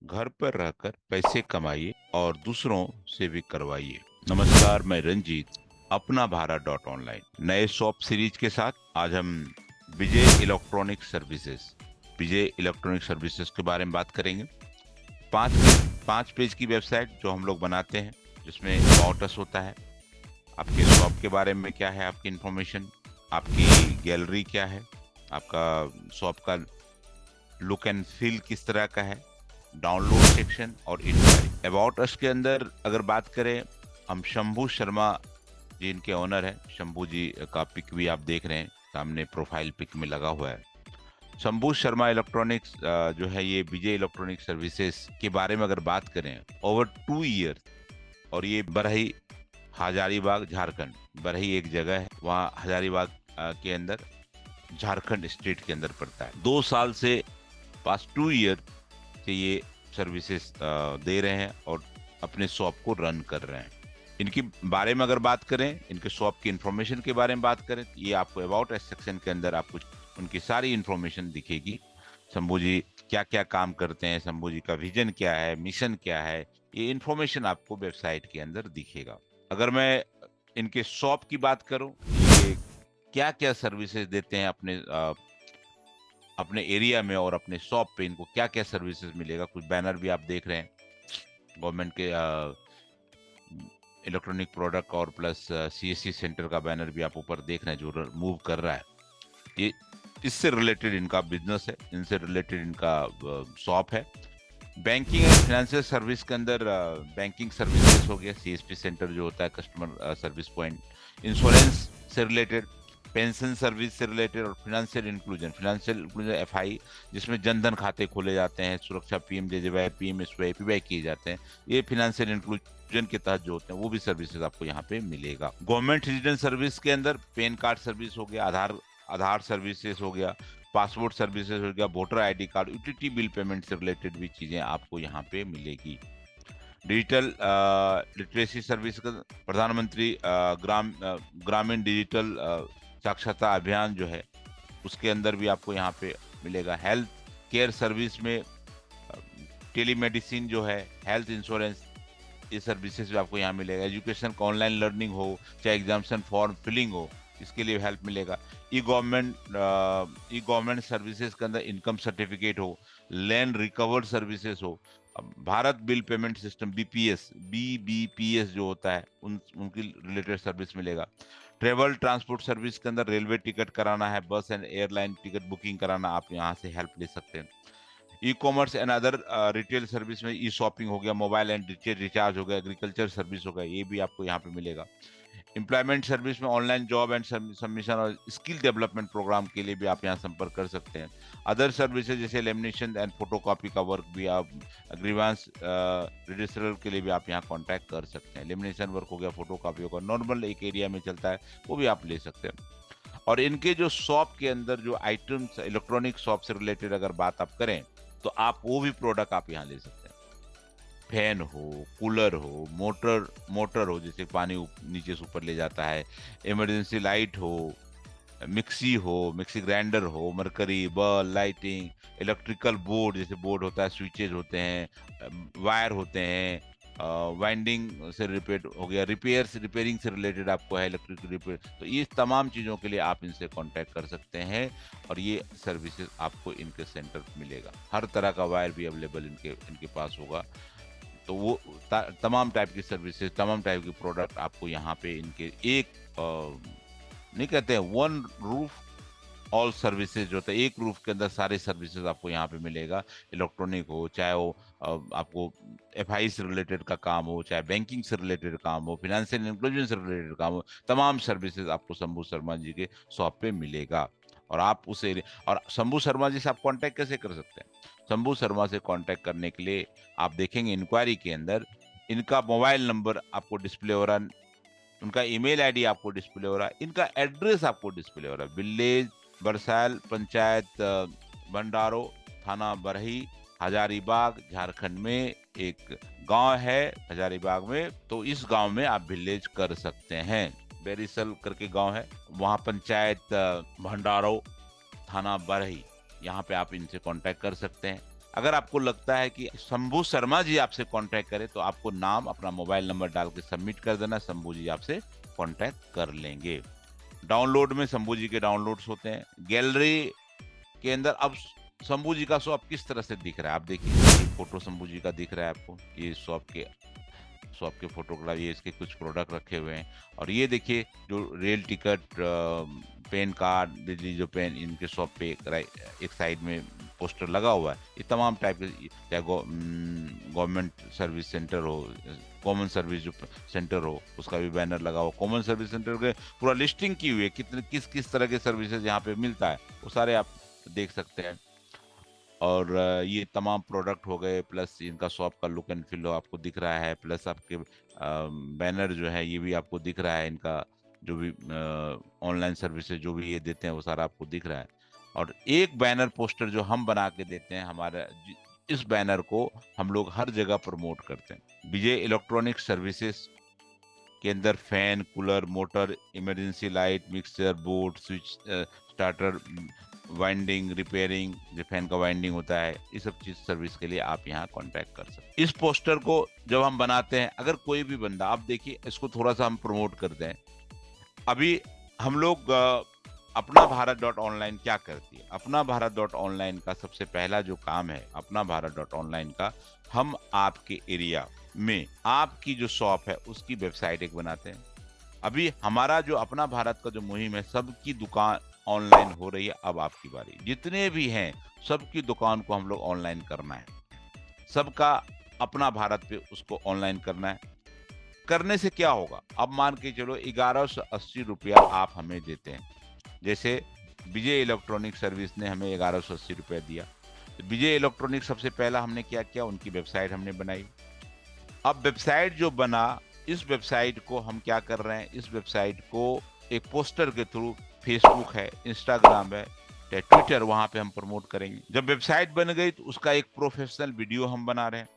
घर पर रहकर पैसे कमाइए और दूसरों से भी करवाइए। नमस्कार, मैं रंजीत, अपना भारत डॉट ऑनलाइन नए शॉप सीरीज के साथ आज हम विजय इलेक्ट्रॉनिक सर्विसेज के बारे में बात करेंगे। पांच पांच पेज की वेबसाइट जो हम लोग बनाते हैं, जिसमें अबाउट होता है, आपके शॉप के बारे में क्या है, आपकी इंफॉर्मेशन, आपकी गैलरी क्या है, आपका शॉप का लुक एंड फील किस तरह का है, डाउनलोड सेक्शन और इंक्वायरी। अबाउट अस के अंदर अगर बात करें, हम शंभू शर्मा जी इनके ओनर हैं। शंभू जी का पिक भी आप देख रहे हैं, सामने प्रोफाइल पिक में लगा हुआ है। शंभू शर्मा इलेक्ट्रॉनिक्स जो है, ये विजय इलेक्ट्रॉनिक सर्विसेज के बारे में अगर बात करें, ओवर 2 ईयर, और ये बरही हजारीबाग झारखंड, बरही एक जगह है वहाँ हजारीबाग के अंदर, झारखंड स्टेट के अंदर पड़ता है। 2 साल से, पास्ट 2 ईयर से ये सर्विसेज दे रहे हैं और अपने शॉप को रन कर रहे हैं। इनके बारे में अगर बात करें, इनके शॉप की इंफॉर्मेशन के बारे में बात करें, तो ये आपको अबाउट अस सेक्शन के अंदर आपको उनकी सारी इंफॉर्मेशन दिखेगी। शंभू जी क्या क्या काम करते हैं, शंभू जी का विजन क्या है, मिशन क्या है, ये इंफॉर्मेशन आपको वेबसाइट के अंदर दिखेगा। अगर मैं इनके शॉप की बात करूं, ये क्या क्या सर्विसेज देते हैं अपने एरिया में और अपने शॉप पे, इनको क्या क्या सर्विसेज मिलेगा। कुछ बैनर भी आप देख रहे हैं, गवर्नमेंट के इलेक्ट्रॉनिक प्रोडक्ट और प्लस सीएससी सेंटर का बैनर भी आप ऊपर देख रहे हैं जो मूव कर रहा है। ये इससे रिलेटेड इनका बिजनेस है, इनसे रिलेटेड इनका शॉप है। बैंकिंग एंड फाइनेंशियल सर्विस के अंदर बैंकिंग सर्विसेज हो गया, सीएसपी सेंटर जो होता है, कस्टमर सर्विस पॉइंट, इंश्योरेंस से रिलेटेड, पेंशन सर्विस से रिलेटेड, और फाइनेंशियल इंक्लूजन एफआई, जिसमें जनधन खाते खोले जाते हैं, सुरक्षा पीएमजेजेवाई, पीएमएसवाई, पीवाई किए जाते हैं, ये फाइनेंशियल इंक्लूजन के तहत जो होते हैं वो भी सर्विसेज आपको यहाँ पे मिलेगा। गवर्नमेंट सिटीजन सर्विस के अंदर पैन कार्ड सर्विस हो गया, आधार आधार सर्विसेज हो गया, पासपोर्ट सर्विसेज हो गया, voter ID card, utility bill payment से रिलेटेड भी चीजें आपको यहाँ पे मिलेगी। डिजिटल लिटरेसी सर्विस का प्रधानमंत्री ग्रामीण डिजिटल साक्षरता अभियान जो है, उसके अंदर भी आपको यहाँ पे मिलेगा। हेल्थ केयर सर्विस में टेलीमेडिसिन जो है, हेल्थ इंश्योरेंस, ये सर्विसेज भी आपको यहाँ मिलेगा। एजुकेशन का ऑनलाइन लर्निंग हो, चाहे एग्जामिनेशन फॉर्म फिलिंग हो, इसके लिए हेल्प मिलेगा। ई गवर्नमेंट सर्विसेज के अंदर इनकम सर्टिफिकेट हो, लैंड रिकवर्ड सर्विसेज हो, Bharat bill payment system BBPS जो होता है, उनकी रिलेटेड सर्विस मिलेगा। ट्रेवल ट्रांसपोर्ट सर्विस के अंदर रेलवे टिकट कराना है, बस एंड एयरलाइन टिकट बुकिंग कराना, आप यहाँ से हेल्प ले सकते हैं। E commerce and other retail service में ई शॉपिंग हो गया, मोबाइल एंड रिचार्ज हो गया, एग्रीकल्चर सर्विस हो गया, ये भी आपको यहाँ पे मिलेगा। एम्प्लॉयमेंट सर्विस में ऑनलाइन जॉब एंड सबमिशन और स्किल डेवलपमेंट प्रोग्राम के लिए भी आप यहाँ संपर्क कर सकते हैं। अदर सर्विसेज जैसे लेमिनेशन एंड फोटोकॉपी का वर्क भी आप, ग्रीवांस रजिस्ट्रर के लिए भी आप यहाँ कांटेक्ट कर सकते हैं। लेमिनेशन वर्क हो गया, फोटोकॉपी होगा, नॉर्मल एक एरिया में चलता है, वो भी आप ले सकते हैं। और इनके जो शॉप के अंदर जो आइटम्स, इलेक्ट्रॉनिक शॉप से रिलेटेड अगर बात आप करें, तो आप वो भी प्रोडक्ट आप यहाँ ले सकते हैं। फैन हो, कूलर हो, मोटर हो, जैसे पानी नीचे से ऊपर ले जाता है, इमरजेंसी लाइट हो, मिक्सी ग्राइंडर हो, mercury, bulb, lighting, electrical board, जैसे बोर्ड होता है, स्विचेज होते हैं, वायर होते हैं, वाइंडिंग से रिपेयर हो गया, रिपेयरिंग से रिलेटेड आपको है, इलेक्ट्रिक रिपेयर, तो ये तमाम चीज़ों के लिए आप इनसे कांटेक्ट कर सकते हैं और ये सर्विसेज आपको इनके सेंटर मिलेगा। हर तरह का वायर भी अवेलेबल इनके पास होगा। तो वो तमाम टाइप की सर्विसेज, तमाम टाइप की प्रोडक्ट आपको यहाँ पे इनके एक नहीं कहते हैं, वन रूफ ऑल सर्विसेज जो होता है, एक रूफ के अंदर सारे सर्विसेज आपको यहाँ पे मिलेगा। इलेक्ट्रॉनिक हो, चाहे वो आपको एफआई से रिलेटेड का काम हो, चाहे बैंकिंग से रिलेटेड काम हो, फाइनेंशियल इंक्लूजन से रिलेटेड काम हो, तमाम सर्विसेज आपको शंभू शर्मा जी के शॉप पे मिलेगा। और आप उस एरिया, और शंभू शर्मा जी से आप कांटेक्ट कैसे कर सकते हैं? शंभू शर्मा से कांटेक्ट करने के लिए आप देखेंगे इंक्वायरी के अंदर इनका मोबाइल नंबर आपको डिस्प्ले हो रहा है, उनका ईमेल आईडी आपको डिस्प्ले हो रहा है, इनका एड्रेस आपको डिस्प्ले हो रहा है। विलेज बरसाल, पंचायत भंडारो, थाना बरही, हजारीबाग, झारखंड में एक गांव है हजारीबाग में, तो इस गांव में आप विलेज कर सकते हैं। बेरिसल करके गांव है, वहां पंचायत भंडारो, थाना बरही, यहाँ पे आप इनसे कांटेक्ट कर सकते हैं। अगर आपको लगता है कि शंभू शर्मा जी आपसे कांटेक्ट करें तो आपको नाम, अपना मोबाइल नंबर डाल के सबमिट कर देना, शंभू जी आपसे कांटेक्ट कर लेंगे। डाउनलोड में शंभू जी के डाउनलोड्स होते हैं। गैलरी के अंदर अब शंभू जी का शॉप किस तरह से दिख रहा है आप देखिए, ये फोटो शंभू जी का दिख रहा है आपको, ये शॉप के फोटोग्राफ, ये इसके कुछ प्रोडक्ट रखे हुए हैं। और ये देखिए जो रेल टिकट, पेन कार्ड, बिजली जो पेन, इनके शॉप पे एक साइड में पोस्टर लगा हुआ है। ये तमाम टाइप के, चाहे गवर्नमेंट सर्विस सेंटर हो, कॉमन सर्विस जो सेंटर हो, उसका भी बैनर लगा हुआ। कॉमन सर्विस सेंटर के पूरा लिस्टिंग की हुई है, कितने किस किस तरह के सर्विसेज यहाँ पे मिलता है, वो सारे आप देख सकते हैं। और ये तमाम प्रोडक्ट हो गए, प्लस इनका शॉप का लुक एंड फील आपको दिख रहा है, प्लस आपके बैनर जो है ये भी आपको दिख रहा है, इनका जो भी ऑनलाइन सर्विसेज जो भी ये देते हैं वो सारा आपको दिख रहा है। और एक बैनर पोस्टर जो हम बना के देते हैं, हमारा इस बैनर को हम लोग हर जगह प्रमोट करते हैं। विजय इलेक्ट्रॉनिक सर्विसेज के अंदर fan, cooler, motor, emergency light, mixer board, switch, starter, winding, repairing, जो फैन का वाइंडिंग होता है, ये सब चीज सर्विस के लिए आप यहाँ कांटेक्ट कर सकते हैं। इस पोस्टर को जब हम बनाते हैं, अगर कोई भी बंदा, आप देखिए इसको थोड़ा सा हम प्रमोट करते हैं। अभी हम लोग अपना भारत डॉट ऑनलाइन क्या करती है, अपना भारत डॉट ऑनलाइन का सबसे पहला जो काम है, अपना भारत डॉट ऑनलाइन का, हम आपके एरिया में आपकी जो शॉप है उसकी वेबसाइट एक बनाते हैं। अभी हमारा जो अपना भारत का जो मुहिम है, सबकी दुकान ऑनलाइन हो रही है। अब आपकी बारी, जितने भी हैं सबकी दुकान को हम लोग ऑनलाइन करना है, सबका अपना भारत पे उसको ऑनलाइन करना है। करने से क्या होगा, अब मान के चलो 1180 रुपया आप हमें देते हैं, जैसे विजय इलेक्ट्रॉनिक सर्विस ने हमें 1180 रुपया दिया। तो विजय इलेक्ट्रॉनिक सबसे पहला हमने क्या किया, उनकी वेबसाइट हमने बनाई। अब वेबसाइट जो बना, इस वेबसाइट को हम क्या कर रहे हैं, इस वेबसाइट को एक पोस्टर के थ्रू, फेसबुक है, इंस्टाग्राम है, ट्विटर, वहां पे हम प्रमोट करेंगे। जब वेबसाइट बन गई तो उसका एक प्रोफेशनल वीडियो हम बना रहे हैं।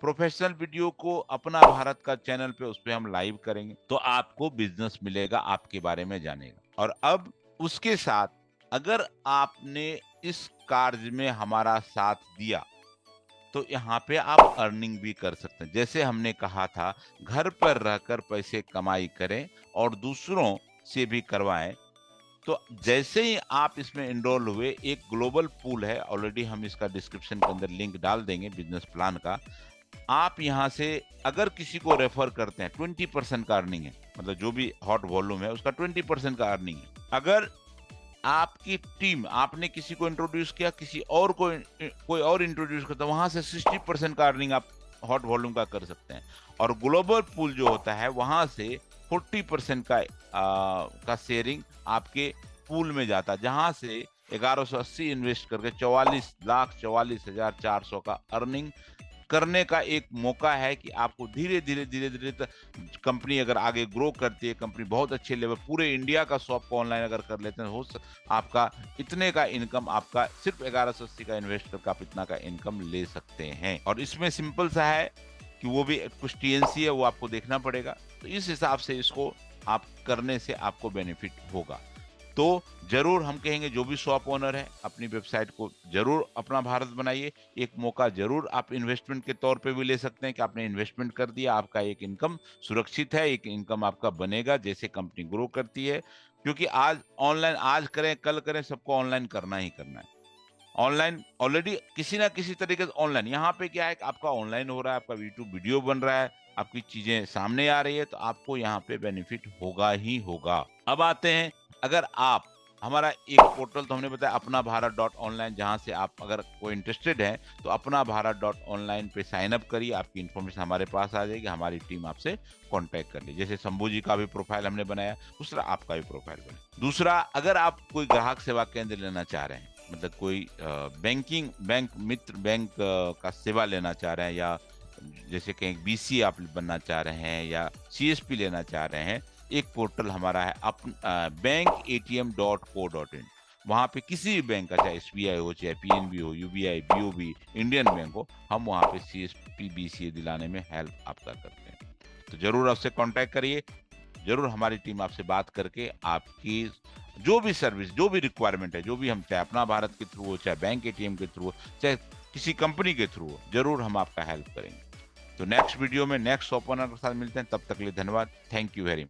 प्रोफेशनल वीडियो को अपना भारत का चैनल पे उस पे हम लाइव करेंगे, तो आपको बिजनेस मिलेगा, आपके बारे में जानेगा। और अब उसके साथ अगर आपने इस कार्य में हमारा साथ दिया तो यहाँ पे आप अर्निंग भी कर सकते हैं। जैसे हमने कहा था, घर पर रहकर पैसे कमाई करें और दूसरों से भी करवाएं। तो जैसे ही आप इसमें इनरोल हुए, एक ग्लोबल पूल है, ऑलरेडी हम इसका डिस्क्रिप्शन के अंदर लिंक डाल देंगे बिजनेस प्लान का। आप यहाँ से अगर किसी को रेफर करते हैं, 20% का अर्निंग है, मतलब जो भी हॉट वॉल्यूम है उसका 20% का अर्निंग है। अगर आपकी टीम, आपने किसी को इंट्रोड्यूस किया, किसी और को कोई और इंट्रोड्यूस करता है, वहां से 60% का अर्निंग आप हॉट वॉल्यूम का कर सकते हैं। और ग्लोबल पूल जो होता है, वहां से 40% का शेयरिंग आपके पूल में जाता है, जहां से 1180 इन्वेस्ट करके 44,44,400 का अर्निंग करने का एक मौका है। कि आपको धीरे धीरे धीरे धीरे कंपनी अगर आगे ग्रो करती है, कंपनी बहुत अच्छे लेवल, पूरे इंडिया का शॉप को ऑनलाइन अगर कर लेते हैं, आपका इतने का इनकम, आपका सिर्फ 1180 का इन्वेस्ट करके आप इतना का इनकम ले सकते हैं। और इसमें सिंपल सा है कि वो भी कुछ टीएनसी है, वो आपको देखना पड़ेगा। तो इस हिसाब से इसको आप करने से आपको बेनिफिट होगा। तो जरूर हम कहेंगे, जो भी शॉप ओनर है, अपनी वेबसाइट को जरूर अपना भारत बनाइए। एक मौका जरूर आप इन्वेस्टमेंट के तौर पे भी ले सकते हैं कि आपने इन्वेस्टमेंट कर दिया, आपका एक इनकम सुरक्षित है, एक इनकम आपका बनेगा जैसे कंपनी ग्रो करती है। क्योंकि आज ऑनलाइन, आज करें कल करें, सबको ऑनलाइन करना ही करना है। ऑनलाइन ऑलरेडी किसी ना किसी तरीके से ऑनलाइन, यहाँ पे क्या है कि आपका ऑनलाइन हो रहा है, आपका यूट्यूब वीडियो बन रहा है, आपकी चीजें सामने आ रही है, तो आपको यहाँ पे बेनिफिट होगा ही होगा। अब आते हैं, अगर आप हमारा एक पोर्टल, तो हमने बताया अपना भारत डॉट ऑनलाइन, जहां से आप अगर कोई इंटरेस्टेड है तो अपना भारत डॉट ऑनलाइन पे साइन अप करिए, आपकी इन्फॉर्मेशन हमारे पास आ जाएगी, हमारी टीम आपसे कांटेक्ट कर ली। जैसे शंभू जी का भी प्रोफाइल हमने बनाया, दूसरा आपका भी प्रोफाइल बने। दूसरा, अगर आप कोई ग्राहक सेवा केंद्र लेना चाह रहे हैं, मतलब कोई बैंक मित्र बैंक का सेवा लेना चाह रहे हैं, या जैसे कहीं बीसी आप बनना चाह रहे हैं, या सीएसपी लेना चाह रहे हैं, एक पोर्टल हमारा है bank.atm.co.in। वहाँ पे किसी भी बैंक का, चाहे एसबीआई हो, चाहे पीएनबी हो, यूबीआई, बीओबी, इंडियन बैंक हो, हम वहाँ पे सीएसपी बीसीए दिलाने में हेल्प आपका करते हैं। तो जरूर आपसे कांटेक्ट करिए, जरूर हमारी टीम आपसे बात करके आपकी जो भी सर्विस, जो भी रिक्वायरमेंट है, जो भी हम, चाहे अपना भारत के थ्रू हो, चाहे बैंक एटीएम के थ्रू हो, चाहे किसी कंपनी के थ्रू हो, जरूर हम आपका हेल्प करेंगे। तो नेक्स्ट वीडियो में नेक्स्ट शॉप ओनर के साथ मिलते हैं, तब तक के लिए धन्यवाद। Thank you very much.